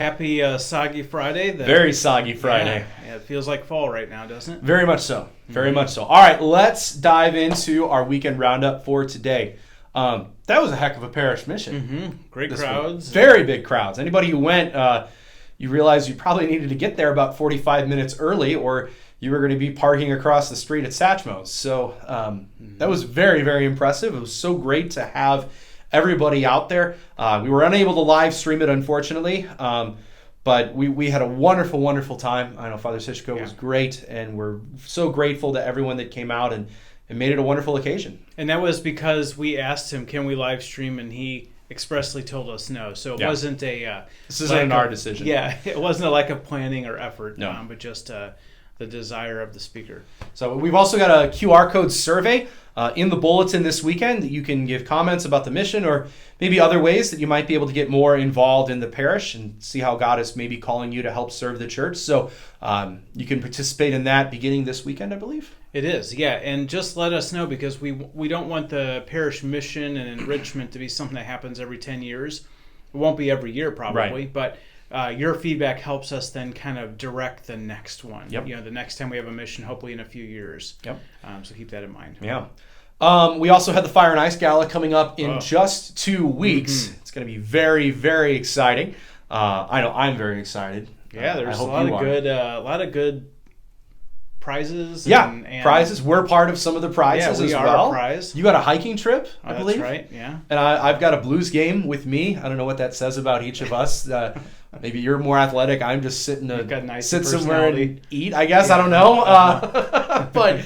Happy Soggy Friday. Very soggy Friday. Yeah, it feels like fall right now, doesn't it? Very much so. Very much so. All right, let's dive into our weekend roundup for today. That was a heck of a parish mission. Great crowds. Very big crowds. Anybody who went, you realize you probably needed to get there about 45 minutes early, or you were going to be parking across the street at Satchmo's. So that was very, very impressive. It was so great to have everybody out there. We were unable to live stream it, unfortunately, but we had a wonderful, wonderful time. I know Father Sishko was great, and we're so grateful to everyone that came out and made it a wonderful occasion. And that was because we asked him, can we live stream, and he expressly told us no. So it wasn't a... this isn't our decision. Yeah, it wasn't a lack of planning or effort, no. But just the desire of the speaker. So we've also got a QR code survey in the bulletin this weekend that you can give comments about the mission or maybe other ways that you might be able to get more involved in the parish and see how God is maybe calling you to help serve the church. So you can participate in that beginning this weekend, I believe. It is, yeah. And just let us know, because we don't want the parish mission and enrichment to be something that happens every 10 years. It won't be every year probably, but your feedback helps us then kind of direct the next one. Yep. You know, the next time we have a mission, hopefully in a few years. Yep. So keep that in mind. Yeah. We also had the Fire and Ice Gala coming up in just 2 weeks. It's going to be very, very exciting. I know I'm very excited. Yeah, there's a lot of good prizes. And prizes. We're part of some of the prizes as well. Yeah, we are a prize. You got a hiking trip, I believe. That's right, yeah. And I've got a blues game with me. I don't know what that says about each of us. Maybe you're more athletic. I'm just sitting sit somewhere and eat, I guess. Yeah. I don't know. But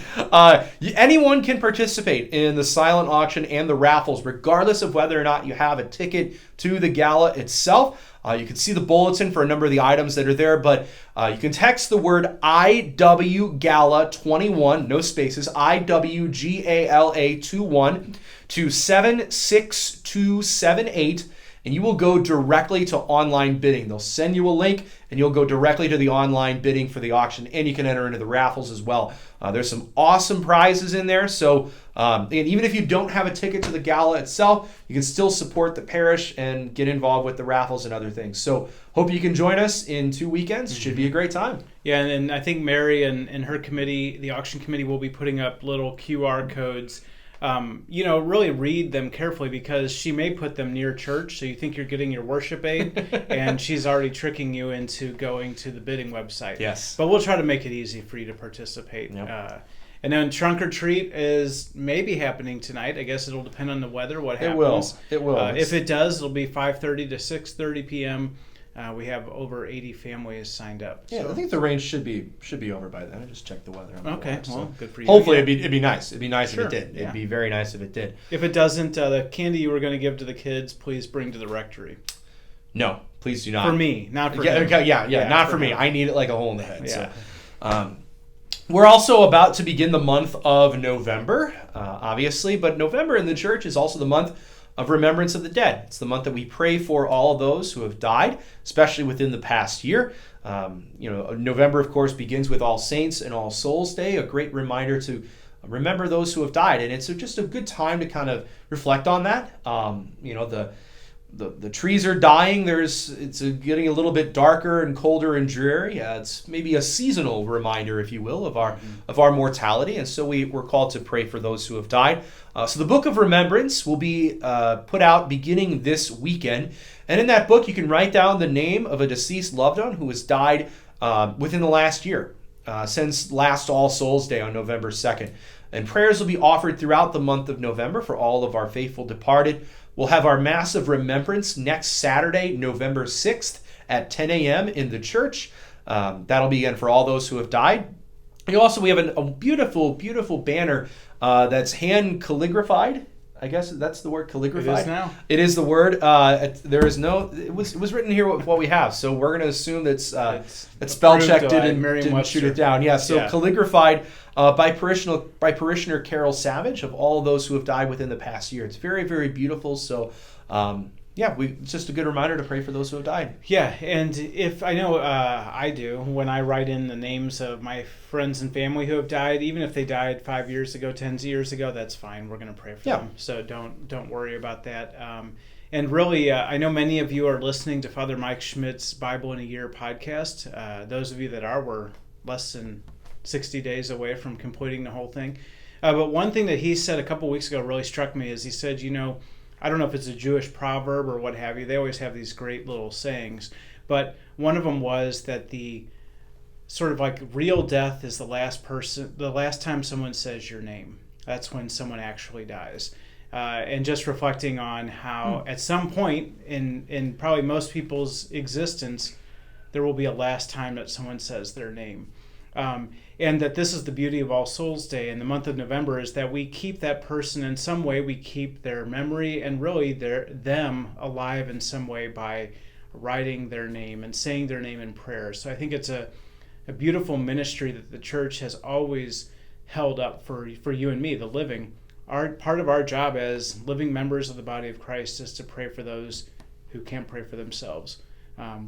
anyone can participate in the silent auction and the raffles, regardless of whether or not you have a ticket to the gala itself. You can see the bulletin for a number of the items that are there, but you can text the word IW Gala 21, no spaces, IWGALA 21 to 76278. And you will go directly to online bidding. They'll send you a link, and you'll go directly to the online bidding for the auction, and you can enter into the raffles as well. There's some awesome prizes in there. So and even if you don't have a ticket to the gala itself, you can still support the parish and get involved with the raffles and other things. So hope you can join us in 2 weekends. It should be a great time. Yeah, and I think Mary and her committee, the auction committee, will be putting up little QR codes. Really read them carefully, because she may put them near church, so you think you're getting your worship aid, and she's already tricking you into going to the bidding website. Yes. But we'll try to make it easy for you to participate. Yep. And then Trunk or Treat is maybe happening tonight. I guess it'll depend on the weather, what happens. It will. If it does, it'll be 5:30 to 6:30 p.m. We have over 80 families signed up. Yeah, so I think the rain should be over by then. I just checked the weather. Okay, good for you. Hopefully it'd be nice. It'd be nice if it did. Yeah. It'd be very nice if it did. If it doesn't, the candy you were going to give to the kids, please bring to the rectory. No, please do not. For me, not for him. Yeah, not for me. I need it like a hole in the head. Yeah. So, we're also about to begin the month of November, obviously, but November in the church is also the month of remembrance of the dead. It's the month that we pray for all of those who have died, especially within the past year. November, of course, begins with All Saints and All Souls Day, a great reminder to remember those who have died. And it's just a good time to kind of reflect on that. The trees are dying. It's getting a little bit darker and colder and dreary. It's maybe a seasonal reminder, if you will, of our mortality. And so we're called to pray for those who have died. So the Book of Remembrance will be put out beginning this weekend. And in that book, you can write down the name of a deceased loved one who has died within the last year, since last All Souls Day on November 2nd. And prayers will be offered throughout the month of November for all of our faithful departed. We'll have our Mass of Remembrance next Saturday, November 6th at 10 a.m. in the church. That'll be again for all those who have died. And also we have a beautiful, beautiful banner that's hand calligraphied. I guess that's the word, calligraphied. It is now. It is the word. It was written here with what we have, so we're going to assume that spell checked it and didn't shoot it down. Yeah, so calligraphied by parishioner Carol Savage, of all of those who have died within the past year. It's very, very beautiful. So it's just a good reminder to pray for those who have died. Yeah, and if I know I do, when I write in the names of my friends and family who have died, even if they died 5 years ago, 10 years ago, that's fine. We're going to pray for them. So don't worry about that. And really, I know many of you are listening to Father Mike Schmidt's Bible in a Year podcast. Those of you that are were less than 60 days away from completing the whole thing. But one thing that he said a couple weeks ago really struck me is he said, I don't know if it's a Jewish proverb or what have you. They always have these great little sayings. But one of them was that the sort of like real death is the last time someone says your name. That's when someone actually dies. And just reflecting on how at some point in probably most people's existence, there will be a last time that someone says their name. And that this is the beauty of All Souls Day in the month of November, is that we keep that person in some way. We keep their memory and really them alive in some way by writing their name and saying their name in prayer. So I think it's a beautiful ministry that the church has always held up for you and me, the living. Part of our job as living members of the body of Christ is to pray for those who can't pray for themselves.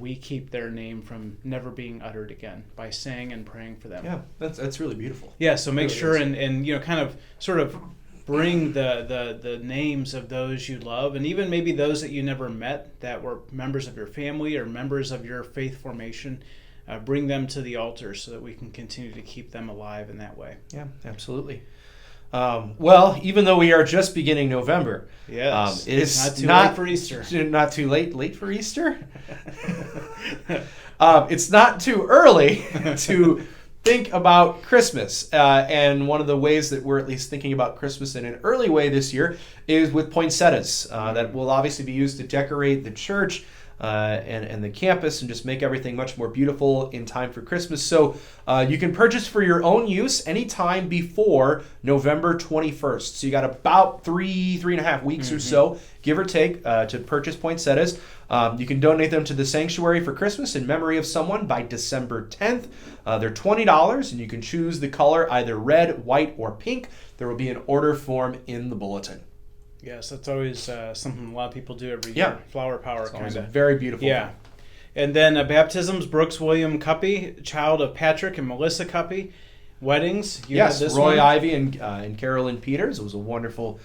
We keep their name from never being uttered again by saying and praying for them. Yeah, that's really beautiful. Yeah, so make really sure is. and kind of sort of bring the names of those you love, and even maybe those that you never met that were members of your family or members of your faith formation. Bring them to the altar so that we can continue to keep them alive in that way. Yeah, absolutely. Well, even though we are just beginning November, yes, it's not too late for Easter. Not too late for Easter? It's not too early to think about Christmas. And one of the ways that we're at least thinking about Christmas in an early way this year is with poinsettias that will obviously be used to decorate the church and the campus and just make everything much more beautiful in time for Christmas. So you can purchase for your own use anytime before November 21st. So you got about three and a half weeks or so, give or take, to purchase poinsettias. You can donate them to the sanctuary for Christmas in memory of someone by December 10th. They're $20, and you can choose the color either red, white, or pink. There will be an order form in the bulletin. Yes, that's always something a lot of people do every year. Yeah. Flower power, It's always kind a of. very beautiful Yeah. thing. And then Baptisms, Brooks William Cuppy, child of Patrick and Melissa Cuppy. Weddings, you had this Roy one. Ivy and Carolyn Peters. It was a wonderful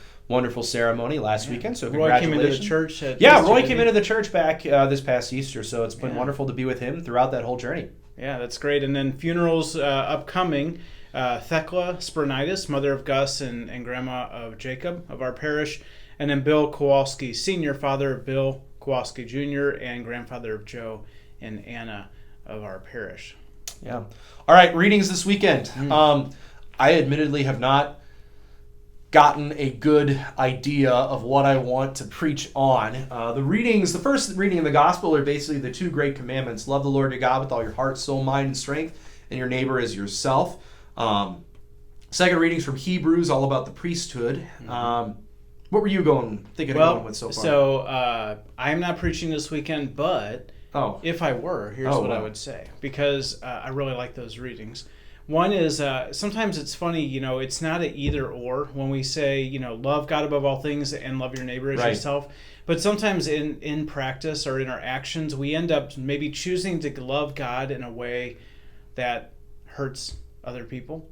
ceremony last weekend. So Roy congratulations. came into the church. Roy came into the church back this past Easter. So it's been wonderful to be with him throughout that whole journey. Yeah, that's great. And then funerals upcoming. Thekla Spurnitis, mother of Gus and grandma of Jacob of our parish. And then Bill Kowalski Sr., father of Bill Kowalski Jr., and grandfather of Joe and Anna of our parish. Yeah. All right, readings this weekend. I admittedly have not gotten a good idea of what I want to preach on. The first reading in the gospel are basically the two great commandments. Love the Lord your God with all your heart, soul, mind, and strength, and your neighbor as yourself. Second reading's from Hebrews, all about the priesthood. What were you thinking of going with so far? So I'm not preaching this weekend, but if I were, here's what I would say, because I really like those readings. One is sometimes it's funny, it's not an either or when we say, love God above all things and love your neighbor as yourself. But sometimes in practice or in our actions, we end up maybe choosing to love God in a way that hurts other people.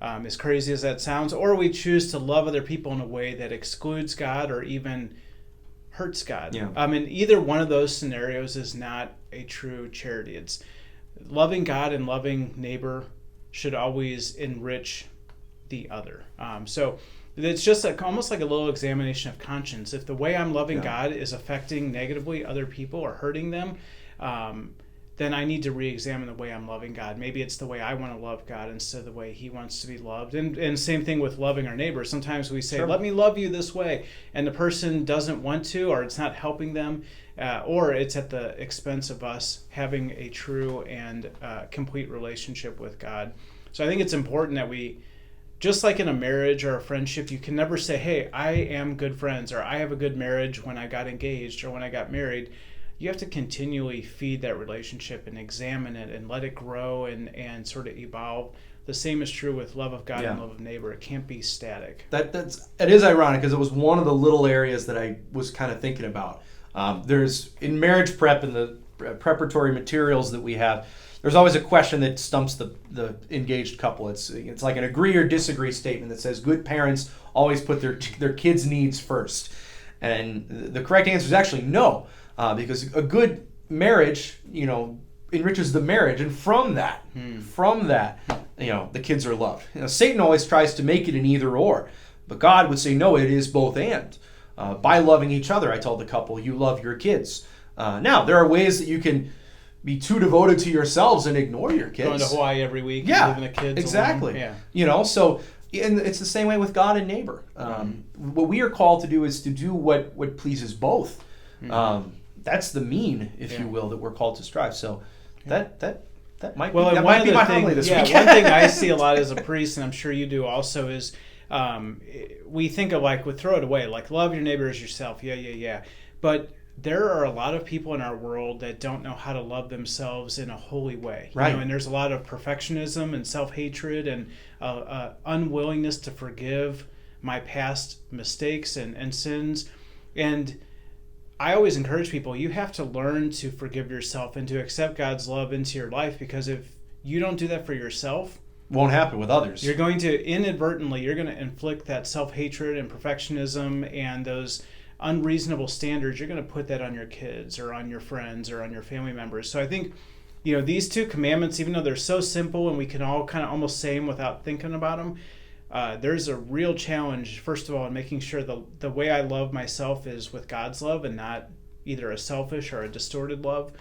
As crazy as that sounds, or we choose to love other people in a way that excludes God or even hurts God. Yeah. And either one of those scenarios is not a true charity. It's loving God and loving neighbor should always enrich the other. So it's just almost like a little examination of conscience. If the way I'm loving God is affecting negatively other people or hurting them, then I need to re-examine the way I'm loving God. Maybe it's the way I want to love God instead of the way he wants to be loved. And same thing with loving our neighbor. Sometimes we say, let me love you this way. And the person doesn't want to, or it's not helping them, or it's at the expense of us having a true and complete relationship with God. So I think it's important that we, just like in a marriage or a friendship, you can never say, hey, I am good friends, or I have a good marriage when I got engaged or when I got married. You have to continually feed that relationship and examine it and let it grow and sort of evolve. The same is true with love of God and love of neighbor. It can't be static. It is ironic because it was one of the little areas that I was kind of thinking about. There's in marriage prep and the preparatory materials that we have, there's always a question that stumps the engaged couple. It's like an agree or disagree statement that says good parents always put their kids' needs first. And the correct answer is actually no, because a good marriage, enriches the marriage, and from that, the kids are loved. Satan always tries to make it an either or, but God would say no, it is both and. By loving each other, I told the couple, you love your kids. Now, there are ways that you can be too devoted to yourselves and ignore your kids. Going to Hawaii every week, yeah, leaving the kids exactly. alone. Yeah. So and it's the same way with God and neighbor. What we are called to do is to do what pleases both. That's the mean, if you will, that we're called to strive. So that might be my homily this week. One thing I see a lot as a priest, and I'm sure you do also, is we think of we throw it away, like love your neighbor as yourself. Yeah. But there are a lot of people in our world that don't know how to love themselves in a holy way. Right. And there's a lot of perfectionism and self-hatred and unwillingness to forgive my past mistakes and sins. And I always encourage people, you have to learn to forgive yourself and to accept God's love into your life, because if you don't do that for yourself, won't happen with others. You're going to inadvertently, inflict that self-hatred and perfectionism and those unreasonable standards. You're going to put that on your kids or on your friends or on your family members. So I think, these two commandments, even though they're so simple and we can all kind of almost say them without thinking about them, there's a real challenge, first of all, in making sure the way I love myself is with God's love and not either a selfish or a distorted love,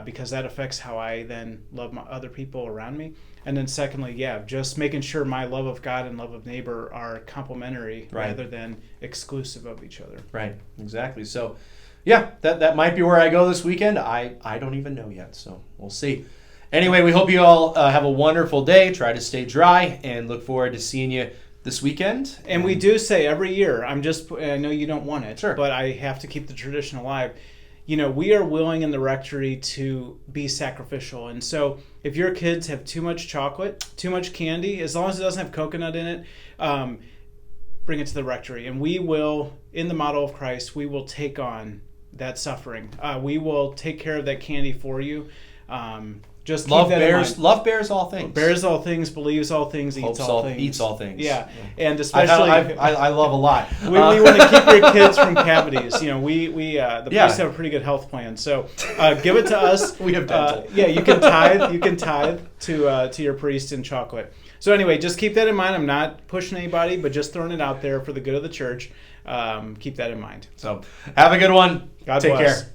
because that affects how I then love my other people around me. And then secondly, just making sure my love of God and love of neighbor are complementary rather than exclusive of each other. Right, exactly. So, that might be where I go this weekend. I don't even know yet, so we'll see. Anyway, we hope you all have a wonderful day. Try to stay dry, and look forward to seeing you this weekend. And we do say every year, I know you don't want it, sure, but I have to keep the tradition alive. We are willing in the rectory to be sacrificial. And so if your kids have too much chocolate, too much candy, as long as it doesn't have coconut in it, bring it to the rectory. And we will, in the model of Christ, we will take on that suffering. We will take care of that candy for you. Just love keep that in mind. Love bears all things. Bears all things, believes all things, eats all things. Eats all things. Yeah. And especially I love a lot. we want to keep your kids from cavities. The priests have a pretty good health plan. So give it to us. We have dental. You can tithe. You can tithe to your priest in chocolate. So anyway, just keep that in mind. I'm not pushing anybody, but just throwing it out there for the good of the church. Keep that in mind. So have a good one. God Take bless. care.